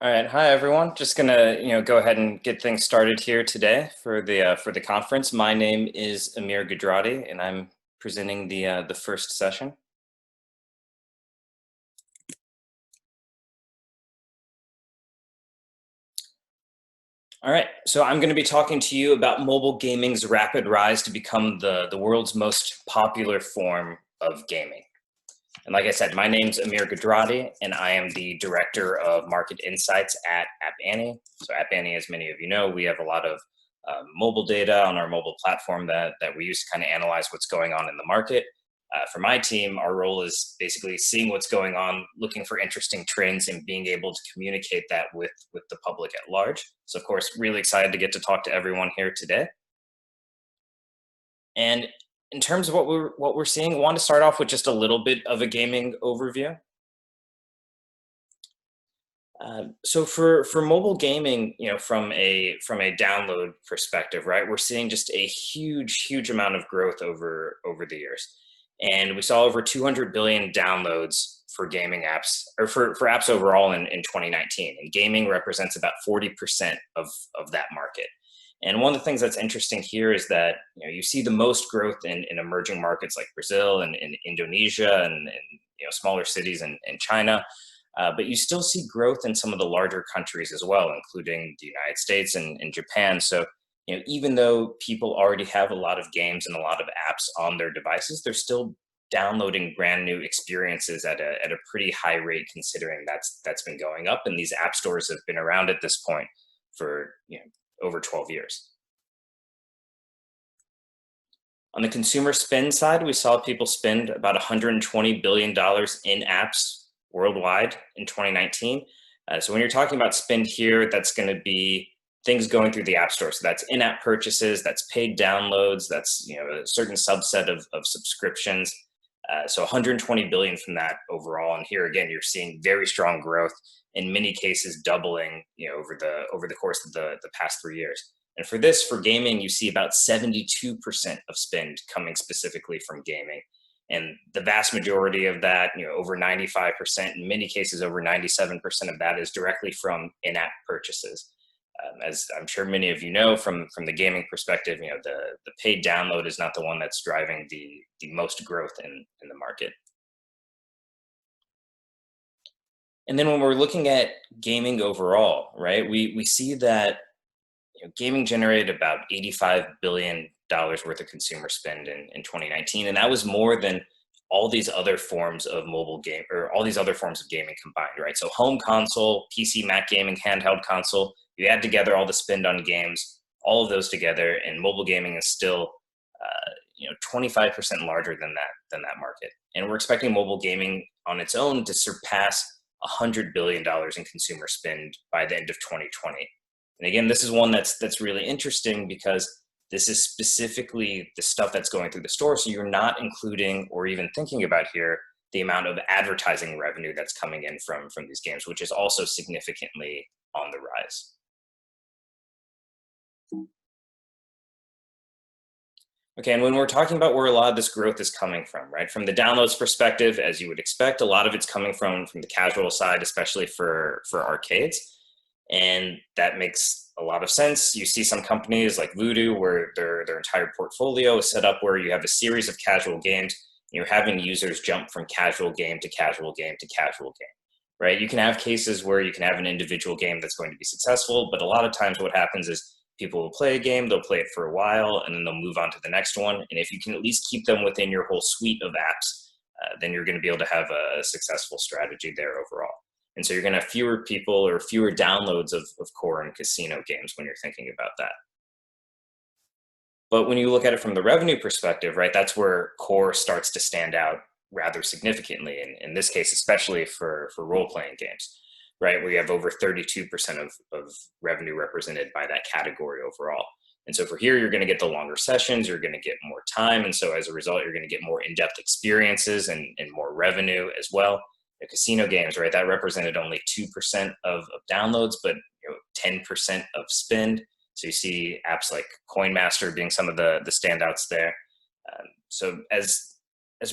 All right, hi everyone. Just gonna go ahead and get things started here today for the conference. My name is Amir Ghodrati, and I'm presenting the first session. All right, so I'm going to be talking to you about mobile gaming's rapid rise to become the world's most popular form of gaming. And like I said, my name's Amir Ghodrati, and I am the Director of Market Insights at App Annie. So App Annie, as many of you know, we have a lot of mobile data on our mobile platform that we use to kind of analyze what's going on in the market. For my team, our role is basically seeing what's going on, looking for interesting trends, and being able to communicate that with the public at large. So, of course, really excited to get to talk to everyone here today. And in terms of what we're seeing, I want to start off with just a little bit of a gaming overview. So for mobile gaming, from a download perspective, right, we're seeing just a huge amount of growth over the years, and we saw over 200 billion downloads for gaming apps, or for apps overall in 2019, and gaming represents about 40% of that market. And one of the things that's interesting here is that you see the most growth in emerging markets like Brazil and in Indonesia and smaller cities in China. But you still see growth in some of the larger countries as well, including the United States and Japan. So, even though people already have a lot of games and a lot of apps on their devices, they're still downloading brand new experiences at a pretty high rate, considering that's been going up. And these app stores have been around at this point for over 12 years. On the consumer spend side, we saw people spend about $120 billion in apps worldwide in 2019. So when you're talking about spend here, that's going to be things going through the app store. So that's in-app purchases, that's paid downloads, that's a certain subset of subscriptions. So 120 billion from that overall. And here again, you're seeing very strong growth, in many cases doubling over the course of the past 3 years. And for gaming, you see about 72% of spend coming specifically from gaming. And the vast majority of that, over 95%, in many cases over 97% of that is directly from in-app purchases. As I'm sure many of you know from the gaming perspective, the paid download is not the one that's driving the most growth in the market. And then when we're looking at gaming overall, right, we see that gaming generated about $85 billion worth of consumer spend in 2019, and that was more than all these other forms of mobile game, or all these other forms of gaming combined, right? So home console, PC, Mac gaming, handheld console, you add together all the spend on games, all of those together, and mobile gaming is still 25% larger than that market. And we're expecting mobile gaming on its own to surpass $100 billion in consumer spend by the end of 2020. And again, this is one that's really interesting because this is specifically the stuff that's going through the store. So you're not including or even thinking about here the amount of advertising revenue that's coming in from these games, which is also significantly on the rise. Okay, and when we're talking about where a lot of this growth is coming from, right? From the downloads perspective, as you would expect, a lot of it's coming from the casual side, especially for arcades. And that makes a lot of sense. You see some companies like Voodoo where their entire portfolio is set up where you have a series of casual games. You're having users jump from casual game to casual game to casual game, right? You can have cases where you can have an individual game that's going to be successful, but a lot of times what happens is people will play a game, they'll play it for a while, and then they'll move on to the next one. And if you can at least keep them within your whole suite of apps, then you're going to be able to have a successful strategy there overall. And so you're going to have fewer people or fewer downloads of core and casino games when you're thinking about that. But when you look at it from the revenue perspective, right, that's where core starts to stand out rather significantly. In this case, especially for role-playing games, right, where you have over 32% of revenue represented by that category overall. And so for here, you're going to get the longer sessions, you're going to get more time. And so as a result, you're going to get more in-depth experiences and more revenue as well. The casino games, right, that represented only 2% of downloads, but 10% of spend. So you see apps like Coinmaster being some of the standouts there. So as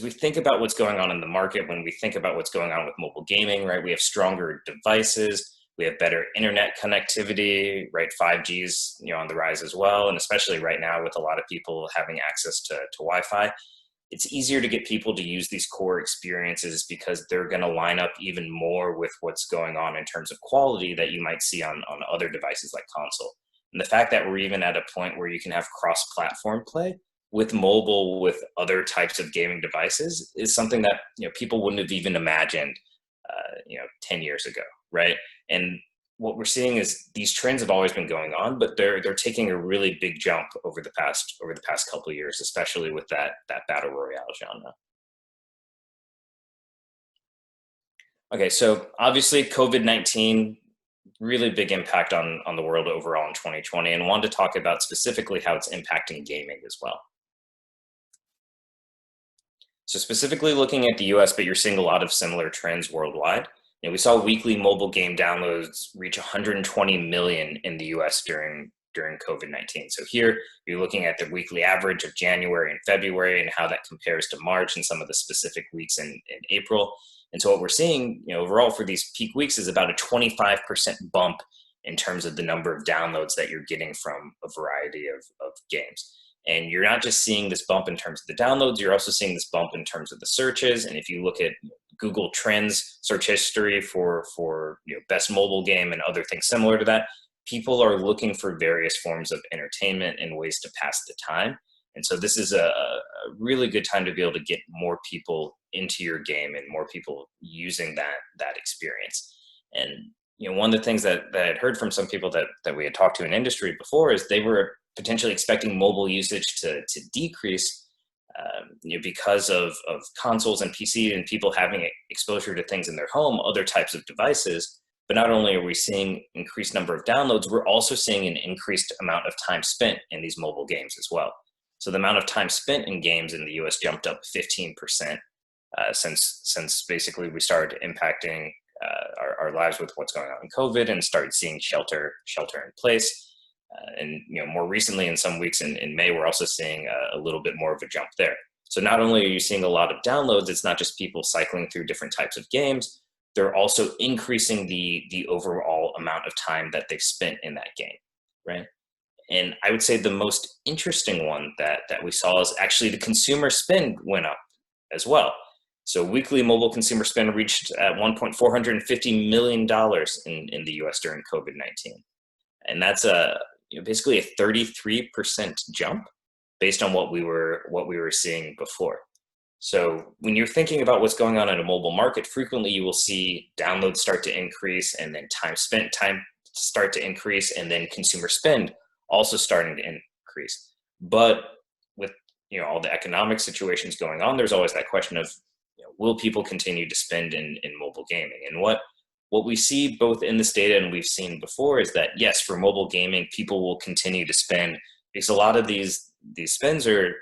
we think about what's going on in the market, when we think about what's going on with mobile gaming, right, we have stronger devices, We have better internet connectivity, right? 5G's, on the rise as well. And especially right now with a lot of people having access to Wi-Fi, it's easier to get people to use these core experiences because they're going to line up even more with what's going on in terms of quality that you might see on other devices like console. And the fact that we're even at a point where you can have cross-platform play with mobile, with other types of gaming devices, is something that people wouldn't have even imagined 10 years ago, right? And what we're seeing is these trends have always been going on, but they're taking a really big jump over the past couple of years, especially with that battle royale genre. Okay, so obviously COVID-19, really big impact on the world overall in 2020, and wanted to talk about specifically how it's impacting gaming as well. So specifically looking at the US, but you're seeing a lot of similar trends worldwide. We saw weekly mobile game downloads reach 120 million in the US during COVID-19. So here you're looking at the weekly average of January and February and how that compares to March and some of the specific weeks in April. And so what we're seeing, overall for these peak weeks is about a 25% bump in terms of the number of downloads that you're getting from a variety of games. And you're not just seeing this bump in terms of the downloads, you're also seeing this bump in terms of the searches. And if you look at Google Trends search history for best mobile game and other things similar to that, people are looking for various forms of entertainment and ways to pass the time. And so this is a really good time to be able to get more people into your game and more people using that experience. And one of the things that I'd heard from some people that we had talked to in industry before is they were potentially expecting mobile usage to decrease because of consoles and PC and people having exposure to things in their home, other types of devices. But not only are we seeing increased number of downloads, we're also seeing an increased amount of time spent in these mobile games as well. So the amount of time spent in games in the US jumped up 15% since basically we started impacting our lives with what's going on in COVID and started seeing shelter in place. And more recently, in some weeks in May, we're also seeing a little bit more of a jump there. So not only are you seeing a lot of downloads, it's not just people cycling through different types of games, they're also increasing the overall amount of time that they've spent in that game, right? And I would say the most interesting one that we saw is actually the consumer spend went up as well. So weekly mobile consumer spend reached at $1.450 million in the US during COVID-19. And that's basically a 33% jump based on what we were seeing before. So when you're thinking about what's going on in a mobile market, frequently you will see downloads start to increase and then time start to increase and then consumer spend also starting to increase. But with all the economic situations going on, there's always that question of will people continue to spend in mobile gaming? And what we see both in this data and we've seen before is that yes, for mobile gaming, people will continue to spend because a lot of these spends are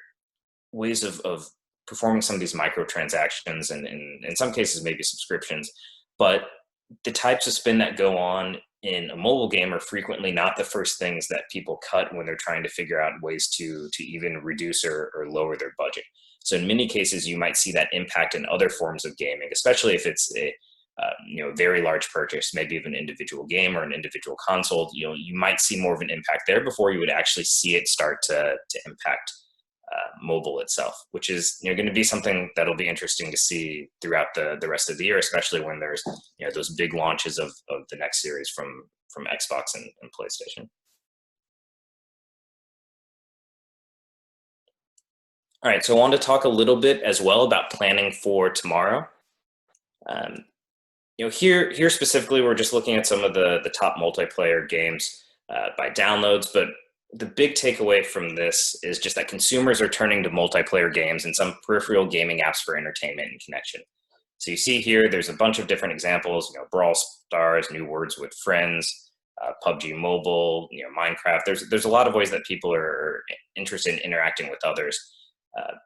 ways of performing some of these microtransactions and in some cases maybe subscriptions. But the types of spend that go on in a mobile game are frequently not the first things that people cut when they're trying to figure out ways to even reduce or lower their budget. So in many cases, you might see that impact in other forms of gaming, especially if it's a very large purchase, maybe of an individual game or an individual console. You might see more of an impact there before you would actually see it start to impact mobile itself, which is going to be something that'll be interesting to see throughout the rest of the year, especially when there's those big launches of the next series from Xbox and PlayStation. All right, so I wanted to talk a little bit as well about planning for tomorrow. Here specifically, we're just looking at some of the top multiplayer games by downloads, but the big takeaway from this is just that consumers are turning to multiplayer games and some peripheral gaming apps for entertainment and connection. So you see here, there's a bunch of different examples, Brawl Stars, New Words with Friends, PUBG Mobile, Minecraft. There's a lot of ways that people are interested in interacting with others.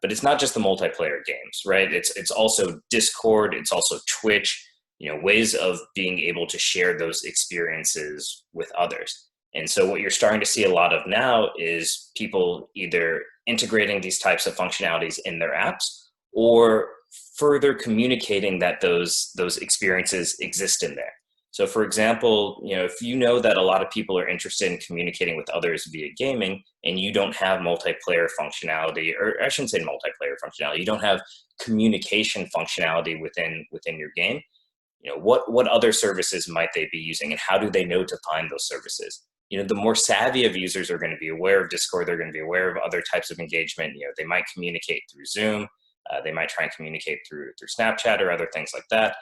But it's not just the multiplayer games, right? It's also Discord, it's also Twitch, ways of being able to share those experiences with others. And so what you're starting to see a lot of now is people either integrating these types of functionalities in their apps or further communicating that those experiences exist in there. So for example, if you know that a lot of people are interested in communicating with others via gaming and you don't have multiplayer functionality, or I shouldn't say multiplayer functionality, you don't have communication functionality within your game, what other services might they be using and how do they know to find those services? The more savvy of users are going to be aware of Discord, they're going to be aware of other types of engagement. They might communicate through Zoom, they might try and communicate through Snapchat or other things like that.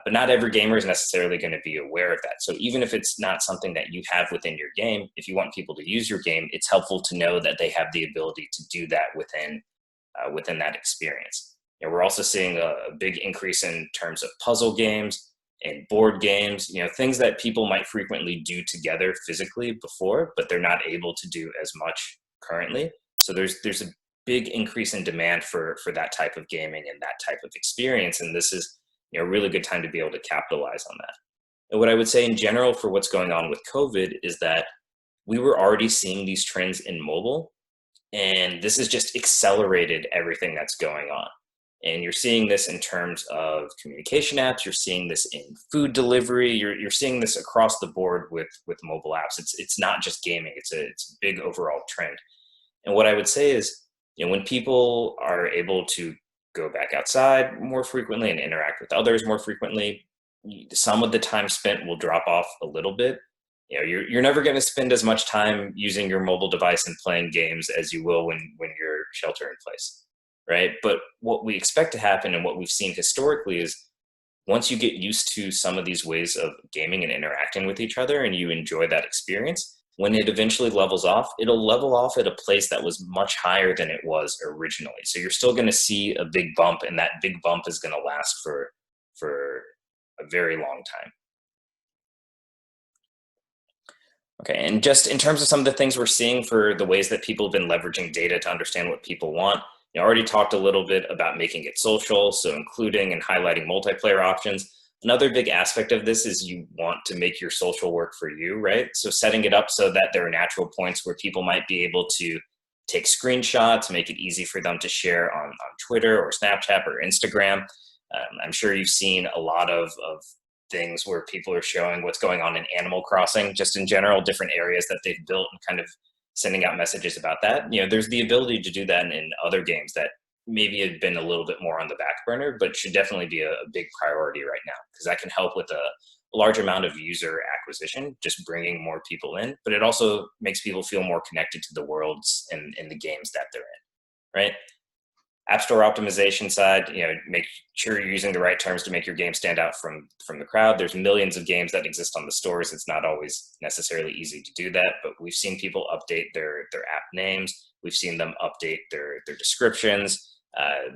But not every gamer is necessarily going to be aware of that. So even if it's not something that you have within your game, if you want people to use your game, it's helpful to know that they have the ability to do that within that experience. We're also seeing a big increase in terms of puzzle games and board games, things that people might frequently do together physically before, but they're not able to do as much currently. So there's a big increase in demand for that type of gaming and that type of experience. And this is a really good time to be able to capitalize on that. And what I would say in general for what's going on with COVID is that we were already seeing these trends in mobile, and this has just accelerated everything that's going on. And you're seeing this in terms of communication apps. You're seeing this in food delivery. You're seeing this across the board with mobile apps. It's not just gaming. It's a big overall trend. And what I would say is, when people are able to go back outside more frequently and interact with others more frequently, some of the time spent will drop off a little bit. You're never going to spend as much time using your mobile device and playing games as you will when you're shelter in place, right? But what we expect to happen and what we've seen historically is once you get used to some of these ways of gaming and interacting with each other and you enjoy that experience, when it eventually levels off, it'll level off at a place that was much higher than it was originally. So you're still going to see a big bump, and that big bump is going to last for a very long time. Okay, and just in terms of some of the things we're seeing for the ways that people have been leveraging data to understand what people want, I already talked a little bit about making it social, so including and highlighting multiplayer options. Another big aspect of this is you want to make your social work for you, right? So setting it up so that there are natural points where people might be able to take screenshots, make it easy for them to share on Twitter or Snapchat or Instagram. I'm sure you've seen a lot of things where people are showing what's going on in Animal Crossing, just in general, different areas that they've built and kind of sending out messages about that. There's the ability to do that in other games that maybe had been a little bit more on the back burner, but should definitely be a big priority right now, because that can help with a large amount of user acquisition, just bringing more people in, but it also makes people feel more connected to the worlds and the games that they're in, right? App Store optimization side, make sure you're using the right terms to make your game stand out from the crowd. There's millions of games that exist on the stores. It's not always necessarily easy to do that, but we've seen people update their app names. We've seen them update their descriptions.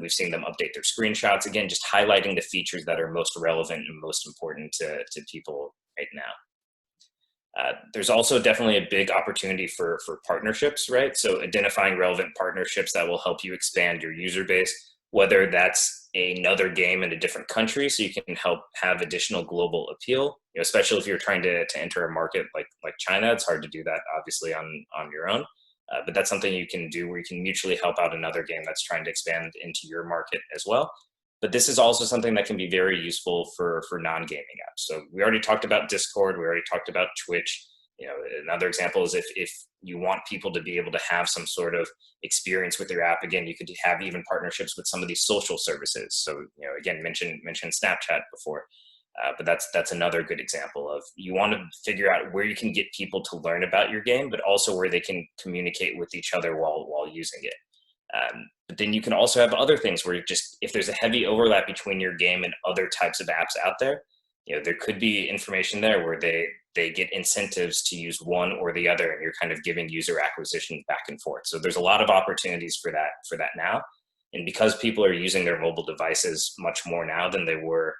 We've seen them update their screenshots. Again, just highlighting the features that are most relevant and most important to people right now. There's also definitely a big opportunity for partnerships, right? So identifying relevant partnerships that will help you expand your user base, whether that's another game in a different country, so you can help have additional global appeal, especially if you're trying to enter a market like China. It's hard to do that, obviously, on your own. But that's something you can do where you can mutually help out another game that's trying to expand into your market as well. But this is also something that can be very useful for non-gaming apps. So we already talked about Discord. We already talked about Twitch. Another example is if you want people to be able to have some sort of experience with your app, again, you could have even partnerships with some of these social services. So, again, mentioned Snapchat before, but that's another good example of you want to figure out where you can get people to learn about your game, but also where they can communicate with each other while using it. But then you can also have other things where if there's a heavy overlap between your game and other types of apps out there, there could be information there where they get incentives to use one or the other, and you're kind of giving user acquisition back and forth. So there's a lot of opportunities for that now. And because people are using their mobile devices much more now than they were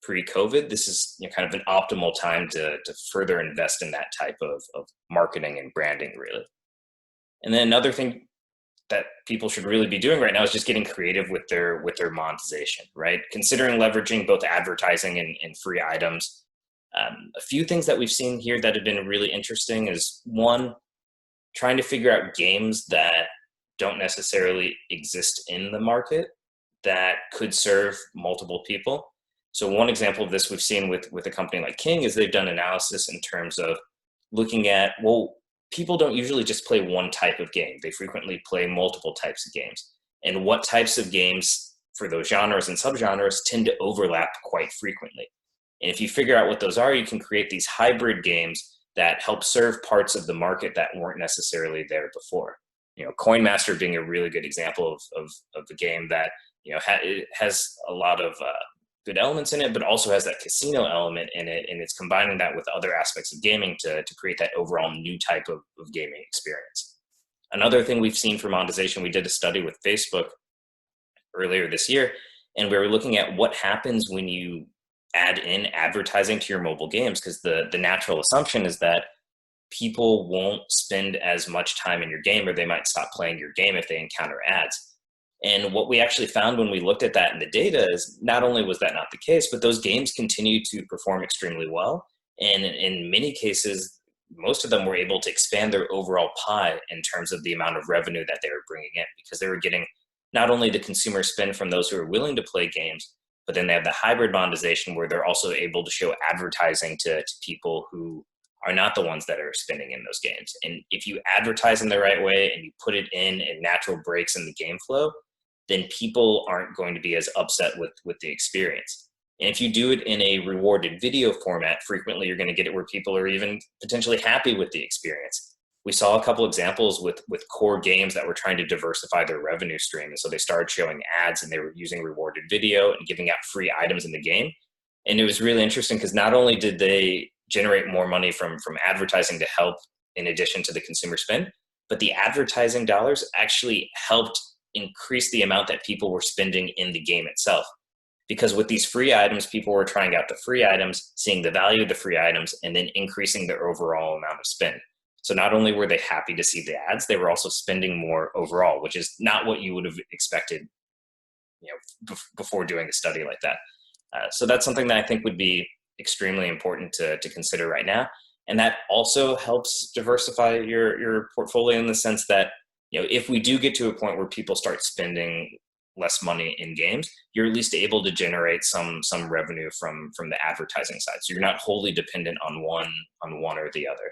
pre-COVID, this is kind of an optimal time to further invest in that type of marketing and branding, really. And then another thing that people should really be doing right now is just getting creative with their monetization, right? Considering leveraging both advertising and free items. A few things that we've seen here that have been really interesting is, one, trying to figure out games that don't necessarily exist in the market that could serve multiple people. So one example of this we've seen with a company like King is they've done analysis in terms of looking at, well, people don't usually just play one type of game. They frequently play multiple types of games. And what types of games for those genres and subgenres tend to overlap quite frequently. And if you figure out what those are, you can create these hybrid games that help serve parts of the market that weren't necessarily there before. Coin Master being a really good example of the game that it has a lot of good elements in it, but also has that casino element in it, and it's combining that with other aspects of gaming to create that overall new type of gaming experience. Another thing we've seen for monetization, we did a study with Facebook earlier this year, and we were looking at what happens when you add in advertising to your mobile games, because the natural assumption is that people won't spend as much time in your game, or they might stop playing your game if they encounter ads. And what we actually found when we looked at that in the data is not only was that not the case, but those games continue to perform extremely well. And in many cases, most of them were able to expand their overall pie in terms of the amount of revenue that they were bringing in, because they were getting not only the consumer spend from those who are willing to play games, but then they have the hybrid monetization where they're also able to show advertising to people who are not the ones that are spending in those games. And if you advertise in the right way and you put it in natural breaks in the game flow, then people aren't going to be as upset with the experience. And if you do it in a rewarded video format, frequently you're going to get it where people are even potentially happy with the experience. We saw a couple examples with core games that were trying to diversify their revenue stream. And so they started showing ads and they were using rewarded video and giving out free items in the game. And it was really interesting because not only did they generate more money from advertising to help in addition to the consumer spend, but the advertising dollars actually helped increase the amount that people were spending in the game itself. Because with these free items, people were trying out the free items, seeing the value of the free items, and then increasing their overall amount of spend. So not only were they happy to see the ads, they were also spending more overall, which is not what you would have expected, before doing a study like that. So that's something that I think would be extremely important to consider right now. And that also helps diversify your portfolio in the sense that, if we do get to a point where people start spending less money in games, you're at least able to generate some revenue from the advertising side. So you're not wholly dependent on one or the other.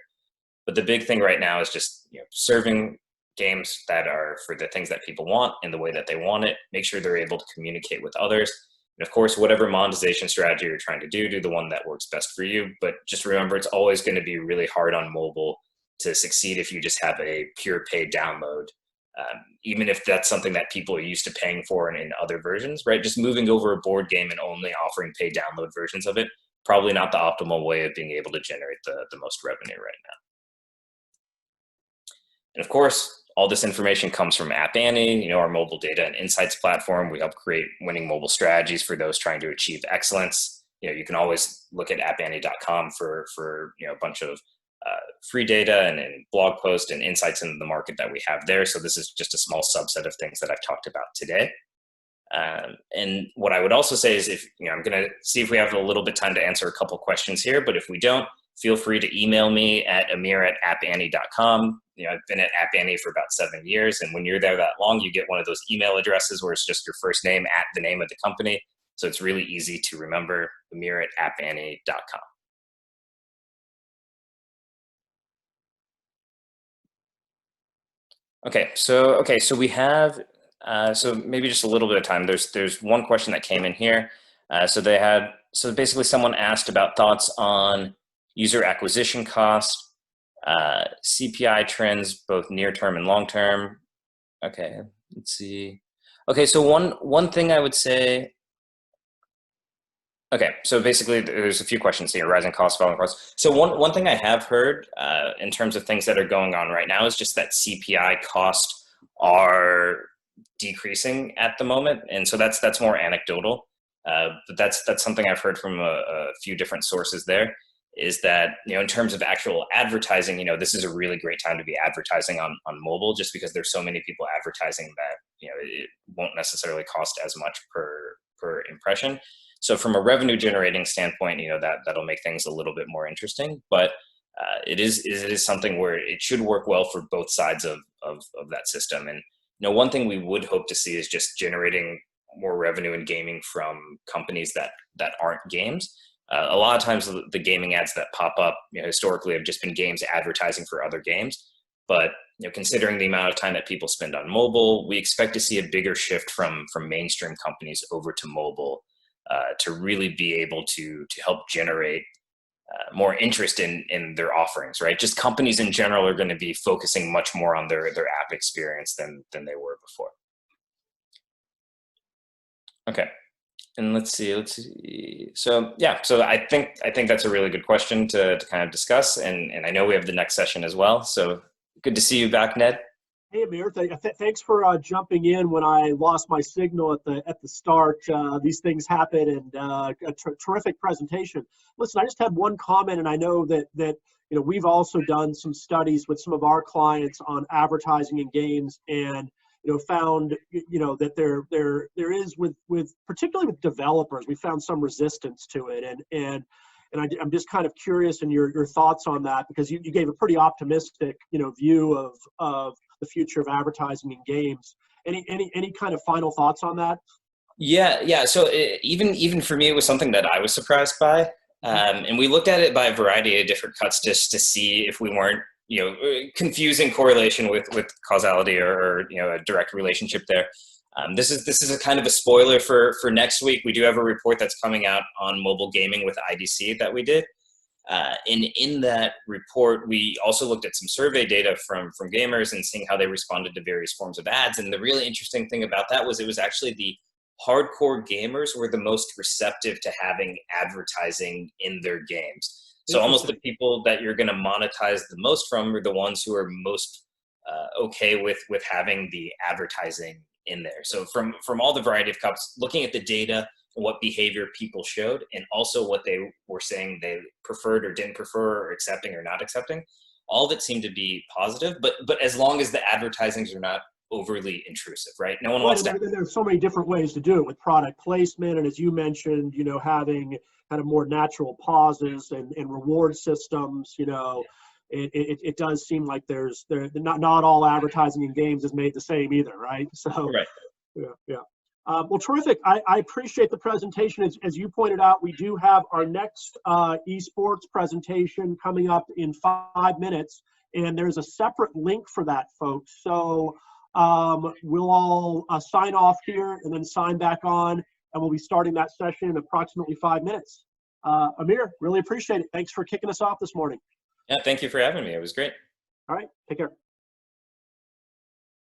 But the big thing right now is just serving games that are for the things that people want in the way that they want it. Make sure they're able to communicate with others. And of course, whatever monetization strategy you're trying to do the one that works best for you. But just remember, it's always going to be really hard on mobile to succeed if you just have a pure paid download. Even if that's something that people are used to paying for in other versions, right? Just moving over a board game and only offering paid download versions of it, probably not the optimal way of being able to generate the most revenue right now. And of course, all this information comes from App Annie, our mobile data and insights platform. We help create winning mobile strategies for those trying to achieve excellence. You can always look at appannie.com for a bunch of free data and blog posts and insights into the market that we have there. So this is just a small subset of things that I've talked about today. And what I would also say is, if I'm going to see if we have a little bit of time to answer a couple questions here, but if we don't, feel free to email me at amir@appannie.com. I've been at App Annie for about 7 years, and when you're there that long, you get one of those email addresses where it's just your first name at the name of the company. So it's really easy to remember, amir@appannie.com. Okay, so we have so maybe just a little bit of time. There's one question that came in here. So basically someone asked about thoughts on user acquisition cost, CPI trends, both near term and long term. Okay, let's see. Okay, so one thing I would say. Okay, so basically there's a few questions here: rising costs, falling costs. So one thing I have heard in terms of things that are going on right now is just that CPI costs are decreasing at the moment, and so that's more anecdotal. But that's something I've heard from a few different sources. There is that in terms of actual advertising, this is a really great time to be advertising on mobile, just because there's so many people advertising that it won't necessarily cost as much per impression. So from a revenue generating standpoint, that'll make things a little bit more interesting, but it is something where it should work well for both sides of that system. And one thing we would hope to see is just generating more revenue in gaming from companies that aren't games. A lot of times the gaming ads that pop up, historically have just been games advertising for other games. But considering the amount of time that people spend on mobile, we expect to see a bigger shift from mainstream companies over to mobile to really be able to help generate more interest in their offerings, right? Just companies in general are going to be focusing much more on their app experience than they were before. Okay. And let's see. So yeah, so I think that's a really good question to kind of discuss. And I know we have the next session as well. So good to see you back, Ned. Hey Amir, thanks for jumping in when I lost my signal at the start. These things happen, and a terrific presentation. Listen, I just had one comment, and I know that we've also done some studies with some of our clients on advertising in games, and found that there is with particularly with developers, we found some resistance to it, and I'm just kind of curious in your thoughts on that, because you gave a pretty optimistic view of the future of advertising in games. Any kind of final thoughts on that? Yeah. So even for me, it was something that I was surprised by, and we looked at it by a variety of different cuts just to see if we weren't confusing correlation with causality or a direct relationship there. This is a kind of a spoiler for next week. We do have a report that's coming out on mobile gaming with IDC that we did. And in that report, we also looked at some survey data from gamers and seeing how they responded to various forms of ads. And the really interesting thing about that was it was actually the hardcore gamers were the most receptive to having advertising in their games. So almost the people that you're going to monetize the most from are the ones who are most okay with having the advertising in there. So from all the variety of cups, looking at the data, what behavior people showed, and also what they were saying they preferred or didn't prefer, or accepting or not accepting, all of it seemed to be positive, but as long as the advertisings are not overly intrusive, right? No one wants to. There's so many different ways to do it with product placement, and as you mentioned, having kind of more natural pauses and reward systems. It does seem like there's not all advertising in games is made the same either, right? So right. Yeah. Well, terrific. I appreciate the presentation. As you pointed out, we do have our next esports presentation coming up in 5 minutes, and there's a separate link for that, folks. So we'll all sign off here and then sign back on, and we'll be starting that session in approximately 5 minutes. Amir, really appreciate it. Thanks for kicking us off this morning. Yeah, thank you for having me. It was great. All right, take care.